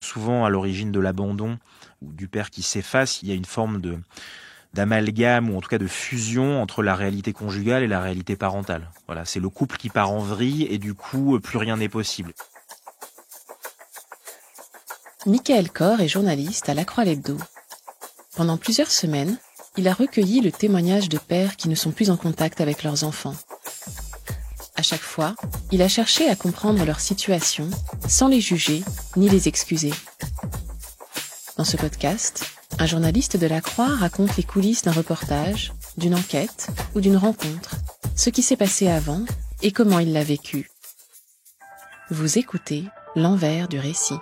souvent à l'origine de l'abandon ou du père qui s'efface, il y a une forme d'amalgame ou en tout cas de fusion entre la réalité conjugale et la réalité parentale. Voilà, c'est le couple qui part en vrille et du coup, plus rien n'est possible. Michael Kor est journaliste à La Croix l'Hebdo. Pendant plusieurs semaines, il a recueilli le témoignage de pères qui ne sont plus en contact avec leurs enfants. À chaque fois, il a cherché à comprendre leur situation sans les juger ni les excuser. Dans ce podcast, un journaliste de La Croix raconte les coulisses d'un reportage, d'une enquête ou d'une rencontre, ce qui s'est passé avant et comment il l'a vécu. Vous écoutez l'envers du récit.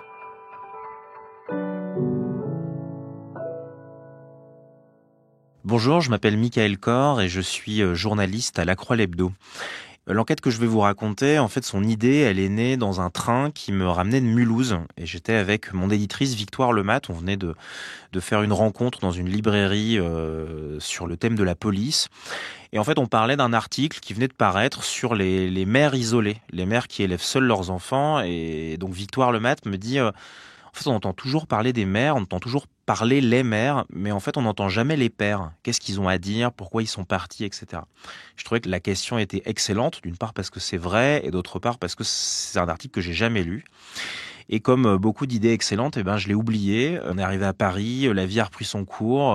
Bonjour, je m'appelle Michael Kor et je suis journaliste à La Croix l'Hebdo. L'enquête que je vais vous raconter, en fait, son idée, elle est née dans un train qui me ramenait de Mulhouse. Et j'étais avec mon éditrice Victoire Lemat. On venait de faire une rencontre dans une librairie sur le thème de la police. Et en fait, on parlait d'un article qui venait de paraître sur les mères isolées, les mères qui élèvent seules leurs enfants. Et donc Victoire Lemat me dit... En fait, on entend toujours parler des mères, on entend toujours parler les mères, mais en fait, on n'entend jamais les pères. Qu'est-ce qu'ils ont à dire, pourquoi ils sont partis, etc. Je trouvais que la question était excellente, d'une part parce que c'est vrai, et d'autre part parce que c'est un article que j'ai jamais lu. Et comme beaucoup d'idées excellentes, je l'ai oublié. On est arrivé à Paris, la vie a repris son cours.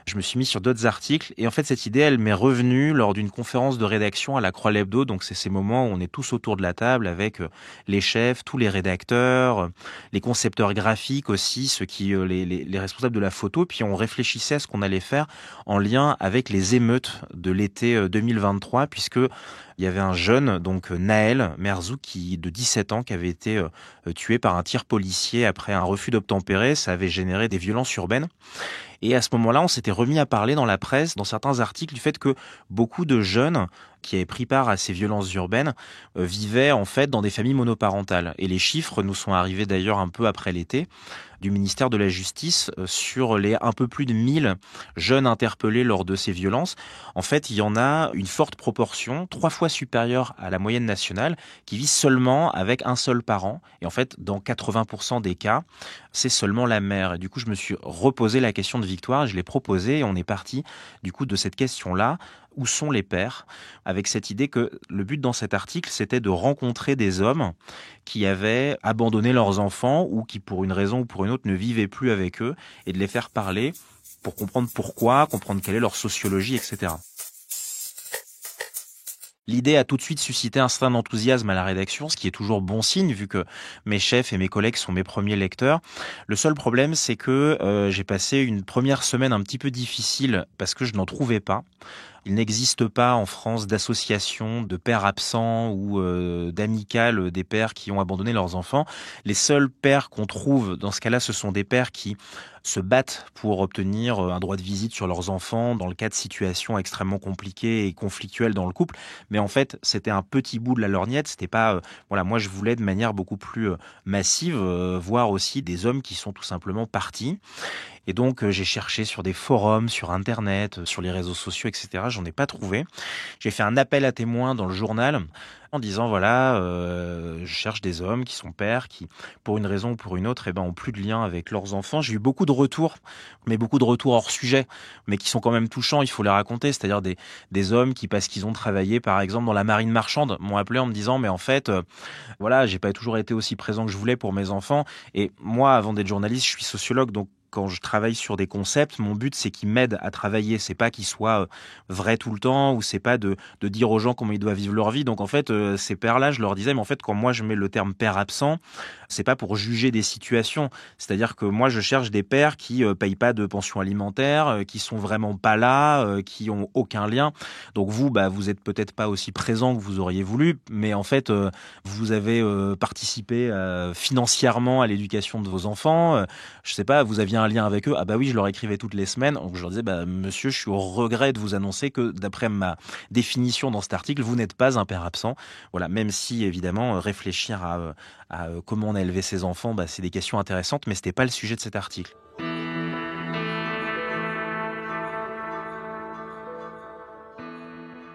Je me suis mis sur d'autres articles. Et en fait, cette idée, elle m'est revenue lors d'une conférence de rédaction à la Croix l'Hebdo. Donc, c'est ces moments où on est tous autour de la table avec les chefs, tous les rédacteurs, les concepteurs graphiques aussi, ceux qui, les responsables de la photo. Puis, on réfléchissait à ce qu'on allait faire en lien avec les émeutes de l'été 2023, puisque il y avait un jeune, donc Naël Merzouk, de 17 ans, qui avait été tué par un tir policier après un refus d'obtempérer. Ça avait généré des violences urbaines. Et à ce moment-là, on s'était remis à parler dans la presse, dans certains articles, du fait que beaucoup de jeunes qui avaient pris part à ces violences urbaines vivaient en fait dans des familles monoparentales. Et les chiffres nous sont arrivés d'ailleurs un peu après l'été du ministère de la Justice sur les un peu plus de 1000 jeunes interpellés lors de ces violences. En fait, il y en a une forte proportion, 3 fois supérieure à la moyenne nationale, qui vit seulement avec un seul parent. Et en fait, dans 80% des cas, c'est seulement la mère. Et du coup, je me suis reposé la question de Victoire, je l'ai proposée et on est parti du coup de cette question-là. Où sont les pères? Avec cette idée que le but dans cet article, c'était de rencontrer des hommes qui avaient abandonné leurs enfants ou qui, pour une raison ou pour une autre, ne vivaient plus avec eux et de les faire parler pour comprendre pourquoi, comprendre quelle est leur sociologie, etc. L'idée a tout de suite suscité un certain enthousiasme à la rédaction, ce qui est toujours bon signe vu que mes chefs et mes collègues sont mes premiers lecteurs. Le seul problème, c'est que j'ai passé une première semaine un petit peu difficile parce que je n'en trouvais pas. Il n'existe pas en France d'association de pères absents ou d'amicales des pères qui ont abandonné leurs enfants. Les seuls pères qu'on trouve dans ce cas-là, ce sont des pères qui se battent pour obtenir un droit de visite sur leurs enfants dans le cas de situations extrêmement compliquées et conflictuelles dans le couple. Mais en fait, c'était un petit bout de la lorgnette. C'était pas, voilà, moi je voulais de manière beaucoup plus massive voir aussi des hommes qui sont tout simplement partis. Et donc, j'ai cherché sur des forums, sur Internet, sur les réseaux sociaux, etc. J'en ai pas trouvé. J'ai fait un appel à témoins dans le journal en disant, voilà, je cherche des hommes qui sont pères, qui, pour une raison ou pour une autre, ont plus de lien avec leurs enfants. J'ai eu beaucoup de retours, mais beaucoup de retours hors sujet, mais qui sont quand même touchants, il faut les raconter. C'est-à-dire des hommes qui, parce qu'ils ont travaillé, par exemple, dans la marine marchande, m'ont appelé en me disant, mais en fait, voilà, j'ai pas toujours été aussi présent que je voulais pour mes enfants. Et moi, avant d'être journaliste, je suis sociologue, donc quand je travaille sur des concepts, mon but c'est qu'ils m'aident à travailler, c'est pas qu'ils soient vrais tout le temps ou c'est pas de dire aux gens comment ils doivent vivre leur vie. Donc en fait, ces pères-là, je leur disais, mais en fait, quand moi je mets le terme père absent, c'est pas pour juger des situations. C'est-à-dire que moi je cherche des pères qui payent pas de pension alimentaire, qui sont vraiment pas là, qui ont aucun lien. Donc vous, vous êtes peut-être pas aussi présent que vous auriez voulu, mais en fait, vous avez participé financièrement à l'éducation de vos enfants. Je sais pas, vous aviez un lien avec eux. Ah bah oui, je leur écrivais toutes les semaines. Donc je leur disais, monsieur, je suis au regret de vous annoncer que d'après ma définition dans cet article, vous n'êtes pas un père absent. Voilà, même si évidemment réfléchir à comment on a élevé ses enfants, c'est des questions intéressantes, mais c'était pas le sujet de cet article.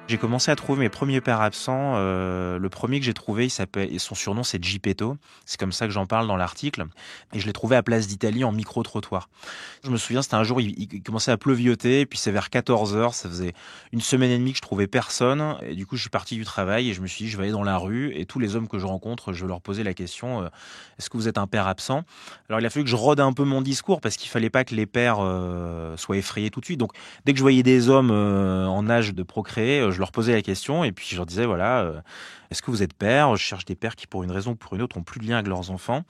J'ai commencé à trouver mes premiers pères absents. Le premier que j'ai trouvé, son surnom c'est Geppetto. C'est comme ça que j'en parle dans l'article. Et je l'ai trouvé à Place d'Italie en micro-trottoir. Je me souviens, c'était un jour, il commençait à pleuvioter, et puis c'est vers 14 heures. Ça faisait une semaine et demie que je trouvais personne. Et du coup, je suis parti du travail et je me suis dit, je vais aller dans la rue. Et tous les hommes que je rencontre, je vais leur poser la question, est-ce que vous êtes un père absent? Alors, il a fallu que je rôde un peu mon discours parce qu'il fallait pas que les pères soient effrayés tout de suite. Donc, dès que je voyais des hommes en âge de procréer, je leur posais la question et puis je leur disais, voilà, est-ce que vous êtes père? Je cherche des pères qui, pour une raison ou pour une autre, ont plus de lien avec leurs enfants.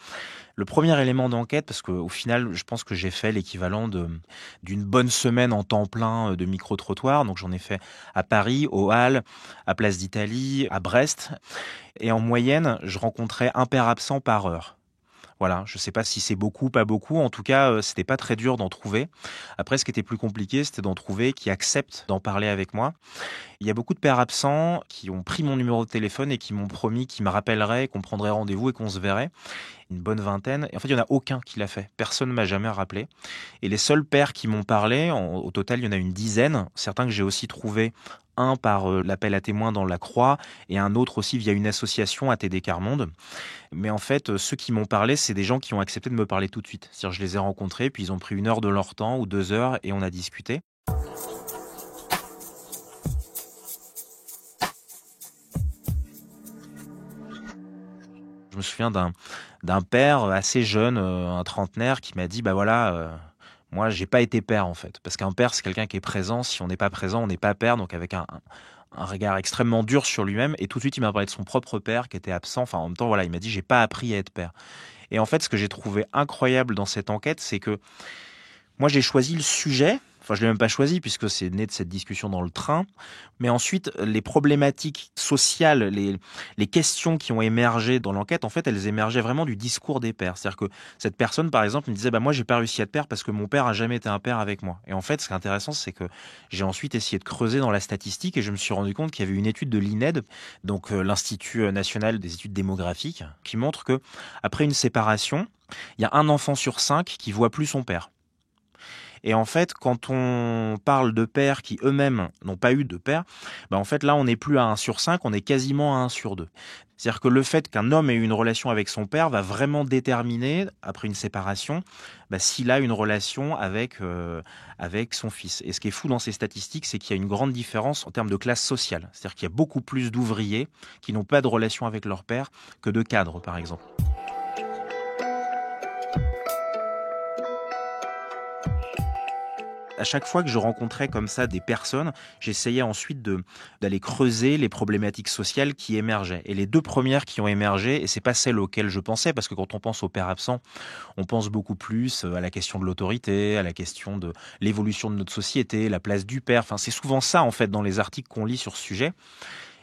Le premier élément d'enquête, parce qu'au final, je pense que j'ai fait l'équivalent d'une bonne semaine en temps plein de micro-trottoir. Donc j'en ai fait à Paris, aux Halles, à Place d'Italie, à Brest. Et en moyenne, je rencontrais un père absent par heure. Voilà, je sais pas si c'est beaucoup, pas beaucoup. En tout cas, c'était pas très dur d'en trouver. Après, ce qui était plus compliqué, c'était d'en trouver qui acceptent d'en parler avec moi. Il y a beaucoup de pères absents qui ont pris mon numéro de téléphone et qui m'ont promis qu'ils me rappelleraient, qu'on prendrait rendez-vous et qu'on se verrait. Une bonne vingtaine. Et en fait, il n'y en a aucun qui l'a fait. Personne ne m'a jamais rappelé. Et les seuls pères qui m'ont parlé, au total, il y en a une dizaine. Certains que j'ai aussi trouvés, un par l'appel à témoins dans la Croix et un autre aussi via une association ATD Quart Monde. Mais en fait, ceux qui m'ont parlé, c'est des gens qui ont accepté de me parler tout de suite. C'est-à-dire, je les ai rencontrés, puis ils ont pris 1 heure de leur temps ou 2 heures et on a discuté. Je me souviens d'un père assez jeune, un trentenaire, qui m'a dit, bah voilà, moi j'ai pas été père en fait. Parce qu'un père, c'est quelqu'un qui est présent. Si on n'est pas présent, on n'est pas père. Donc avec un regard extrêmement dur sur lui-même. Et tout de suite, il m'a parlé de son propre père qui était absent. Enfin, en même temps, voilà, il m'a dit, j'ai pas appris à être père. Et en fait, ce que j'ai trouvé incroyable dans cette enquête, c'est que moi, j'ai choisi le sujet. Enfin, je l'ai même pas choisi puisque c'est né de cette discussion dans le train. Mais ensuite, les problématiques sociales, les questions qui ont émergé dans l'enquête, en fait, elles émergeaient vraiment du discours des pères. C'est-à-dire que cette personne, par exemple, me disait, bah, moi, j'ai pas réussi à être père parce que mon père a jamais été un père avec moi. Et en fait, ce qui est intéressant, c'est que j'ai ensuite essayé de creuser dans la statistique et je me suis rendu compte qu'il y avait une étude de l'INED, donc l'Institut national des études démographiques, qui montre que après une séparation, il y a un enfant sur 5 qui voit plus son père. Et en fait, quand on parle de pères qui eux-mêmes n'ont pas eu de père, bah en fait là, on n'est plus à 1 sur 5, on est quasiment à 1 sur 2. C'est-à-dire que le fait qu'un homme ait eu une relation avec son père va vraiment déterminer, après une séparation, bah, s'il a une relation avec son fils. Et ce qui est fou dans ces statistiques, c'est qu'il y a une grande différence en termes de classe sociale. C'est-à-dire qu'il y a beaucoup plus d'ouvriers qui n'ont pas de relation avec leur père que de cadres, par exemple. À chaque fois que je rencontrais comme ça des personnes, j'essayais ensuite d'aller creuser les problématiques sociales qui émergeaient. Et les 2 premières qui ont émergé, et c'est pas celles auxquelles je pensais, parce que quand on pense au père absent, on pense beaucoup plus à la question de l'autorité, à la question de l'évolution de notre société, la place du père. Enfin, c'est souvent ça, en fait, dans les articles qu'on lit sur ce sujet.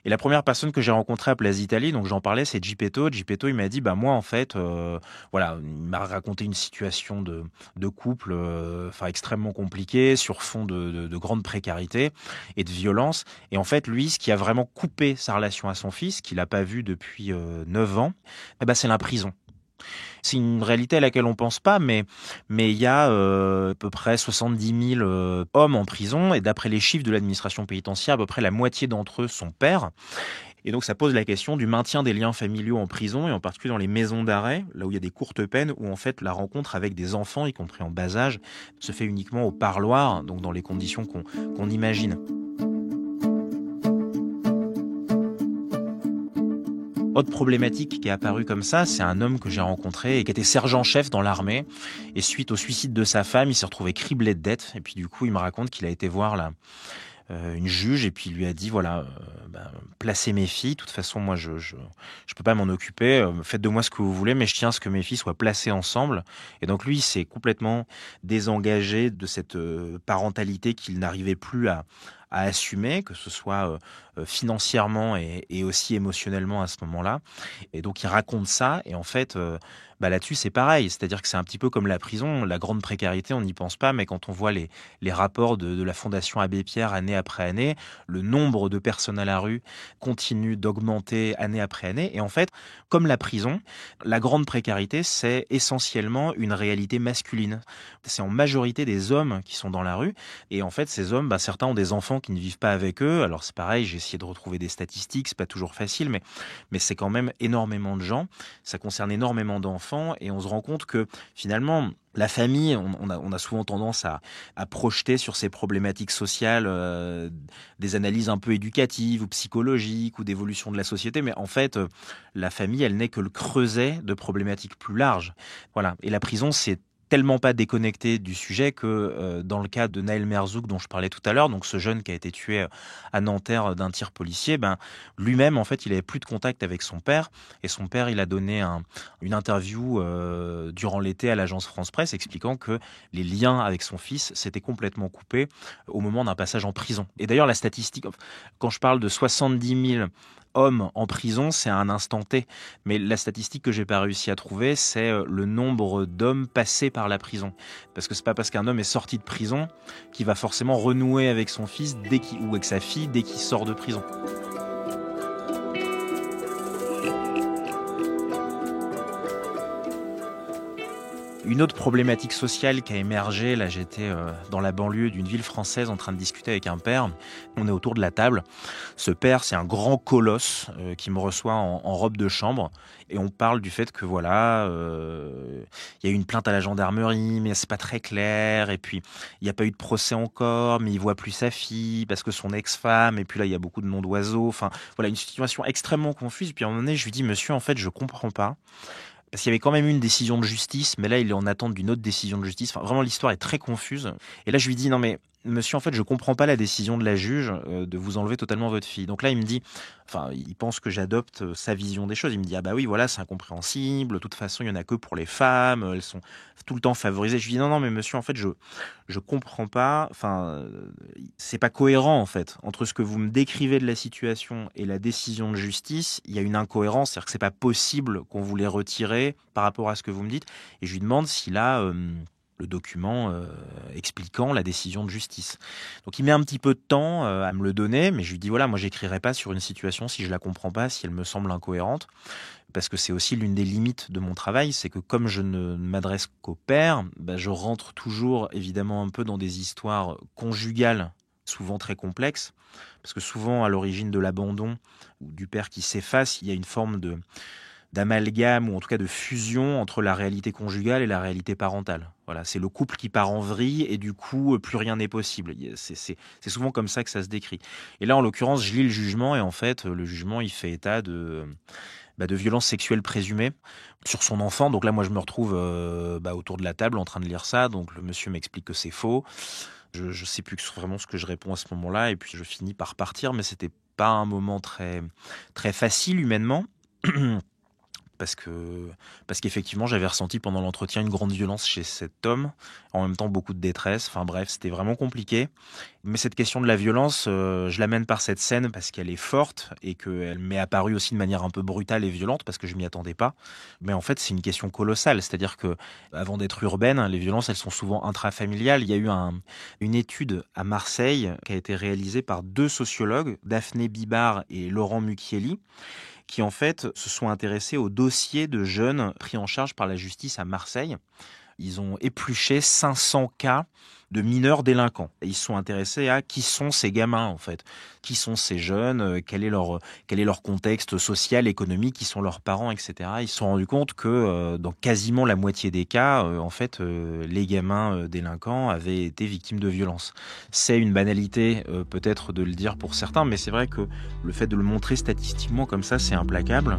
Et la première personne que j'ai rencontrée à Place d'Italie, donc j'en parlais, c'est Geppetto. Geppetto, il m'a dit, bah moi en fait, voilà, il m'a raconté une situation de couple, enfin extrêmement compliquée, sur fond de grande précarité et de violence. Et en fait, lui, ce qui a vraiment coupé sa relation à son fils, qu'il n'a pas vu depuis 9 ans, eh ben, c'est la prison. C'est une réalité à laquelle on pense pas, mais il y a à peu près 70 000 hommes en prison, et d'après les chiffres de l'administration pénitentiaire, à peu près la moitié d'entre eux sont pères. Et donc ça pose la question du maintien des liens familiaux en prison, et en particulier dans les maisons d'arrêt, là où il y a des courtes peines, où en fait la rencontre avec des enfants, y compris en bas âge, se fait uniquement au parloir, donc dans les conditions qu'on imagine. Autre problématique qui est apparue comme ça, c'est un homme que j'ai rencontré et qui était sergent-chef dans l'armée. Et suite au suicide de sa femme, il s'est retrouvé criblé de dettes. Et puis du coup, il me raconte qu'il a été voir une juge et puis il lui a dit, voilà, placez mes filles. De toute façon, moi, je peux pas m'en occuper. Faites de moi ce que vous voulez, mais je tiens à ce que mes filles soient placées ensemble. Et donc lui, il s'est complètement désengagé de cette parentalité qu'il n'arrivait plus à assumer, que ce soit financièrement et aussi émotionnellement à ce moment-là. Et donc il raconte ça, et en fait, là-dessus c'est pareil, c'est-à-dire que c'est un petit peu comme la prison, la grande précarité, on n'y pense pas, mais quand on voit les rapports de la Fondation Abbé Pierre année après année, le nombre de personnes à la rue continue d'augmenter année après année, et en fait, comme la prison, la grande précarité, c'est essentiellement une réalité masculine. C'est en majorité des hommes qui sont dans la rue, et en fait, ces hommes, certains ont des enfants qui ne vivent pas avec eux. Alors c'est pareil, j'ai essayer de retrouver des statistiques. C'est pas toujours facile, mais c'est quand même énormément de gens. Ça concerne énormément d'enfants et on se rend compte que finalement, la famille, on a souvent tendance à projeter sur ces problématiques sociales des analyses un peu éducatives ou psychologiques ou d'évolution de la société, mais en fait, la famille, elle n'est que le creuset de problématiques plus larges. Voilà. Et la prison, c'est tellement pas déconnecté du sujet que dans le cas de Naël Merzouk dont je parlais tout à l'heure, donc ce jeune qui a été tué à Nanterre d'un tir policier, lui-même en fait il avait plus de contact avec son père et son père il a donné une interview durant l'été à l'agence France Presse expliquant que les liens avec son fils s'étaient complètement coupés au moment d'un passage en prison. Et d'ailleurs la statistique, quand je parle de 70 000 hommes en prison, c'est à un instant T. Mais la statistique que j'ai pas réussi à trouver, c'est le nombre d'hommes passés par la prison. Parce que c'est pas parce qu'un homme est sorti de prison qu'il va forcément renouer avec son fils ou avec sa fille dès qu'il sort de prison. Une autre problématique sociale qui a émergé, là j'étais dans la banlieue d'une ville française en train de discuter avec un père, on est autour de la table, ce père c'est un grand colosse qui me reçoit en robe de chambre et on parle du fait que voilà, il y a eu une plainte à la gendarmerie mais c'est pas très clair et puis il n'y a pas eu de procès encore mais il voit plus sa fille parce que son ex-femme et puis là il y a beaucoup de noms d'oiseaux, enfin voilà une situation extrêmement confuse puis à un moment donné je lui dis monsieur en fait je comprends pas. Parce qu'il y avait quand même eu une décision de justice, mais là, il est en attente d'une autre décision de justice. Enfin, vraiment, l'histoire est très confuse. Et là, je lui dis, non mais, monsieur, en fait, je comprends pas la décision de la juge de vous enlever totalement votre fille. Donc là, il me dit, enfin, il pense que j'adopte sa vision des choses. Il me dit, ah bah oui, voilà, c'est incompréhensible. De toute façon, il y en a que pour les femmes. Elles sont tout le temps favorisées. Je lui dis, non, mais monsieur, en fait, je comprends pas. Enfin, c'est pas cohérent, en fait. Entre ce que vous me décrivez de la situation et la décision de justice, il y a une incohérence. C'est-à-dire que c'est pas possible qu'on vous les retire par rapport à ce que vous me dites. Et je lui demande s'il a le document expliquant la décision de justice. Donc il met un petit peu de temps à me le donner, mais je lui dis voilà, moi j'écrirai pas sur une situation si je la comprends pas, si elle me semble incohérente, parce que c'est aussi l'une des limites de mon travail, c'est que comme je ne m'adresse qu'au père, je rentre toujours évidemment un peu dans des histoires conjugales, souvent très complexes, parce que souvent à l'origine de l'abandon ou du père qui s'efface, il y a une forme d'amalgame ou en tout cas de fusion entre la réalité conjugale et la réalité parentale. Voilà, c'est le couple qui part en vrille et du coup plus rien n'est possible. C'est souvent comme ça que ça se décrit. Et là en l'occurrence, je lis le jugement et en fait le jugement il fait état de violences sexuelles présumées sur son enfant. Donc là moi je me retrouve autour de la table en train de lire ça. Donc le monsieur m'explique que c'est faux. Je sais plus vraiment ce que je réponds à ce moment-là et puis je finis par partir, mais c'était pas un moment très très facile humainement. Parce qu'effectivement, j'avais ressenti pendant l'entretien une grande violence chez cet homme, en même temps beaucoup de détresse. Enfin bref, c'était vraiment compliqué. Mais cette question de la violence, je l'amène par cette scène parce qu'elle est forte et qu'elle m'est apparue aussi de manière un peu brutale et violente parce que je m'y attendais pas. Mais en fait, c'est une question colossale. C'est-à-dire que avant d'être urbaine, les violences, elles sont souvent intrafamiliales. Il y a eu une étude à Marseille qui a été réalisée par 2 sociologues, Daphné Bibard et Laurent Mucchielli, qui en fait se sont intéressés au dossier de jeunes pris en charge par la justice à Marseille. Ils ont épluché 500 cas de mineurs délinquants. Et ils se sont intéressés à qui sont ces gamins en fait, qui sont ces jeunes, quel est leur contexte social, économique, qui sont leurs parents, etc. Ils se sont rendus compte que dans quasiment la moitié des cas, les gamins délinquants avaient été victimes de violences. C'est une banalité peut-être de le dire pour certains, mais c'est vrai que le fait de le montrer statistiquement comme ça, c'est implacable.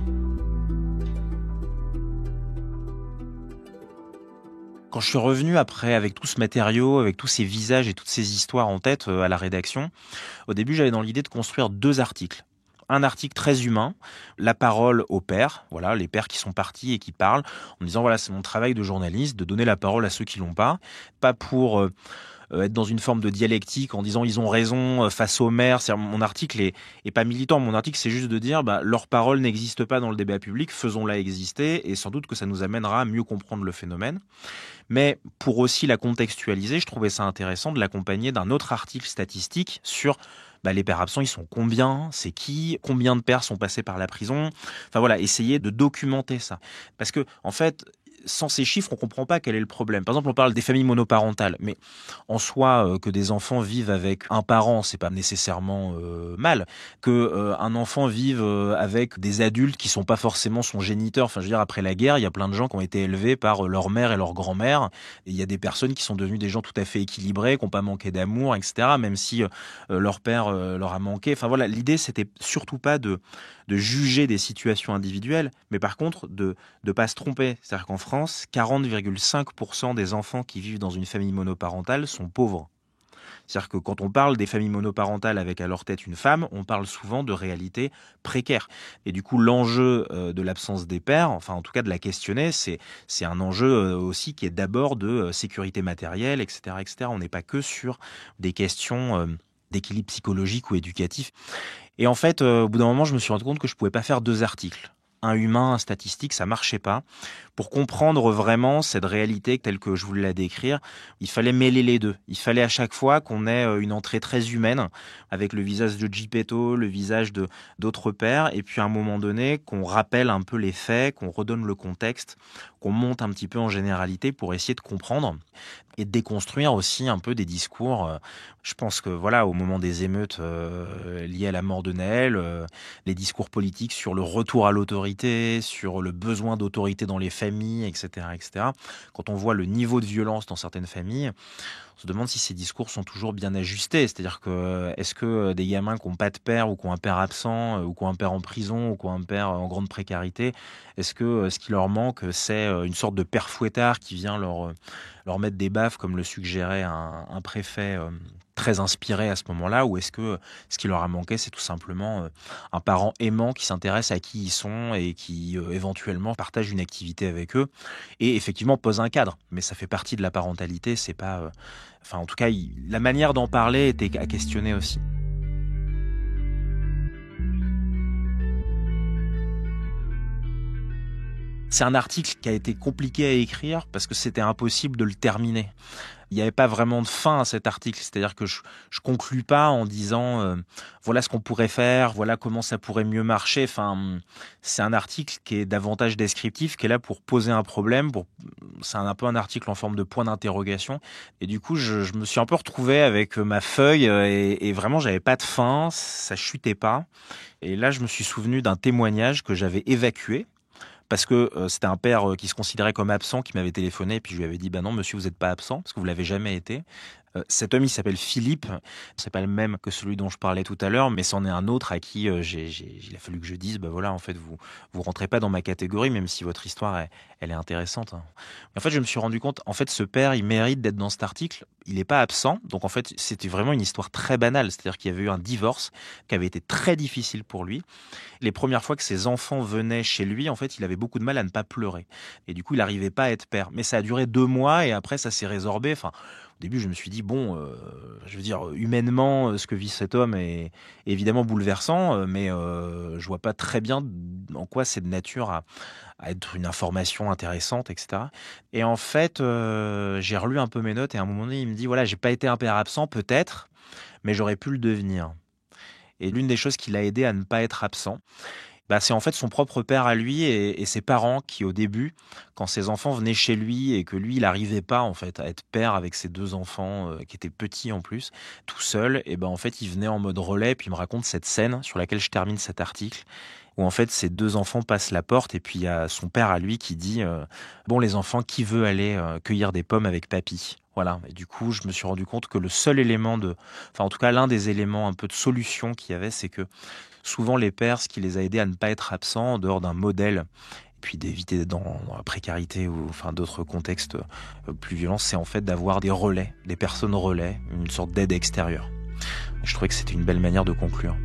Quand je suis revenu après avec tout ce matériau, avec tous ces visages et toutes ces histoires en tête à la rédaction, au début j'avais dans l'idée de construire 2 articles. Un article très humain, la parole aux pères, voilà, les pères qui sont partis et qui parlent, en disant voilà, c'est mon travail de journaliste, de donner la parole à ceux qui l'ont pas pour être dans une forme de dialectique en disant ils ont raison face aux maires. Mon article est pas militant, mon article c'est juste de dire leur parole n'existe pas dans le débat public, faisons-la exister et sans doute que ça nous amènera à mieux comprendre le phénomène. Mais pour aussi la contextualiser, je trouvais ça intéressant de l'accompagner d'un autre article statistique sur les pères absents, ils sont combien, c'est qui, combien de pères sont passés par la prison. Enfin voilà, essayer de documenter ça. Parce que en fait, sans ces chiffres, on comprend pas quel est le problème. Par exemple, on parle des familles monoparentales, mais en soi, que des enfants vivent avec un parent, c'est pas nécessairement mal. Que un enfant vive avec des adultes qui sont pas forcément son géniteur. Enfin, je veux dire, après la guerre, il y a plein de gens qui ont été élevés par leur mère et leur grand-mère. Et il y a des personnes qui sont devenues des gens tout à fait équilibrés, qui n'ont pas manqué d'amour, etc. Même si leur père leur a manqué. Enfin voilà, l'idée c'était surtout pas de juger des situations individuelles, mais par contre de pas se tromper. C'est-à-dire qu'en France, 40,5% des enfants qui vivent dans une famille monoparentale sont pauvres. C'est-à-dire que quand on parle des familles monoparentales avec à leur tête une femme, on parle souvent de réalités précaires. Et du coup, l'enjeu de l'absence des pères, enfin en tout cas de la questionner, c'est un enjeu aussi qui est d'abord de sécurité matérielle, etc., etc. On n'est pas que sur des questions d'équilibre psychologique ou éducatif. Et en fait, au bout d'un moment, je me suis rendu compte que je pouvais pas faire 2 articles. Un humain, un statistique, ça marchait pas. Pour comprendre vraiment cette réalité telle que je voulais la décrire, il fallait mêler les deux. Il fallait à chaque fois qu'on ait une entrée très humaine, avec le visage de Geppetto, le visage de d'autres pères, et puis à un moment donné, qu'on rappelle un peu les faits, qu'on redonne le contexte, qu'on monte un petit peu en généralité pour essayer de comprendre et de déconstruire aussi un peu des discours. Je pense que voilà, au moment des émeutes liées à la mort de Naël, les discours politiques sur le retour à l'autorité, sur le besoin d'autorité dans les familles, etc., etc. Quand on voit le niveau de violence dans certaines familles, on se demande si ces discours sont toujours bien ajustés. C'est-à-dire que est-ce que des gamins qui n'ont pas de père ou qui ont un père absent ou qui ont un père en prison ou qui ont un père en grande précarité, est-ce que ce qui leur manque, c'est une sorte de père fouettard qui vient leur mettre des baffes comme le suggérait un préfet très inspiré à ce moment-là, ou est-ce que ce qui leur a manqué, c'est tout simplement un parent aimant qui s'intéresse à qui ils sont et qui éventuellement partage une activité avec eux et effectivement pose un cadre. Mais ça fait partie de la parentalité, c'est pas... Enfin, en tout cas, la manière d'en parler était à questionner aussi. C'est un article qui a été compliqué à écrire parce que c'était impossible de le terminer. Il n'y avait pas vraiment de fin à cet article, c'est-à-dire que je conclus pas en disant voilà ce qu'on pourrait faire, voilà comment ça pourrait mieux marcher. Enfin, c'est un article qui est davantage descriptif, qui est là pour poser un problème. C'est un peu un article en forme de point d'interrogation. Et du coup, je me suis un peu retrouvé avec ma feuille et vraiment, j'avais pas de fin, ça chutait pas. Et là, je me suis souvenu d'un témoignage que j'avais évacué. Parce que c'était un père qui se considérait comme absent qui m'avait téléphoné, et puis je lui avais dit « non, monsieur, vous n'êtes pas absent, parce que vous l'avez jamais été ». Cet homme, il s'appelle Philippe. C'est pas le même que celui dont je parlais tout à l'heure, mais c'en est un autre à qui il a fallu que je dise, voilà, en fait, vous rentrez pas dans ma catégorie, même si votre histoire, elle est intéressante. En fait, je me suis rendu compte, en fait, ce père, il mérite d'être dans cet article. Il n'est pas absent, donc en fait, c'était vraiment une histoire très banale. C'est-à-dire qu'il y avait eu un divorce qui avait été très difficile pour lui. Les premières fois que ses enfants venaient chez lui, en fait, il avait beaucoup de mal à ne pas pleurer. Et du coup, il n'arrivait pas à être père. Mais ça a duré 2 mois et après, ça s'est résorbé. Enfin, au début, je me suis dit, je veux dire, humainement, ce que vit cet homme est évidemment bouleversant, mais je vois pas très bien en quoi c'est de nature à être une information intéressante, etc. Et en fait, j'ai relu un peu mes notes et à un moment donné, il me dit, voilà, j'ai pas été un père absent, peut-être, mais j'aurais pu le devenir. Et l'une des choses qui l'a aidé à ne pas être absent, c'est en fait son propre père à lui et ses parents qui, au début, quand ses enfants venaient chez lui et que lui, il n'arrivait pas en fait à être père avec ses 2 enfants qui étaient petits en plus, tout seul, et en fait, il venait en mode relais. Puis il me raconte cette scène sur laquelle je termine cet article, où en fait, ses 2 enfants passent la porte et puis il y a son père à lui qui dit bon, les enfants, qui veut aller cueillir des pommes avec papy? Voilà. Et du coup, je me suis rendu compte que le seul élément en tout cas, l'un des éléments un peu de solution qu'il y avait, c'est que souvent les pères, ce qui les a aidés à ne pas être absents en dehors d'un modèle, et puis d'éviter d'être dans la précarité ou d'autres contextes plus violents, c'est en fait d'avoir des relais, des personnes relais, une sorte d'aide extérieure. Je trouvais que c'était une belle manière de conclure.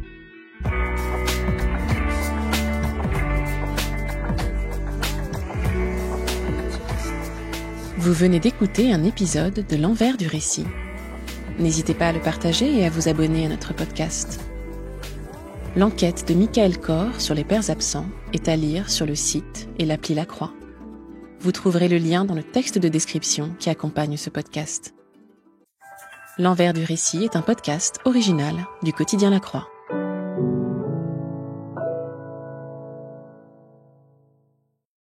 Vous venez d'écouter un épisode de L'Envers du récit. N'hésitez pas à le partager et à vous abonner à notre podcast. L'enquête de Michael Kor sur les pères absents est à lire sur le site et l'appli La Croix. Vous trouverez le lien dans le texte de description qui accompagne ce podcast. L'Envers du récit est un podcast original du quotidien La Croix.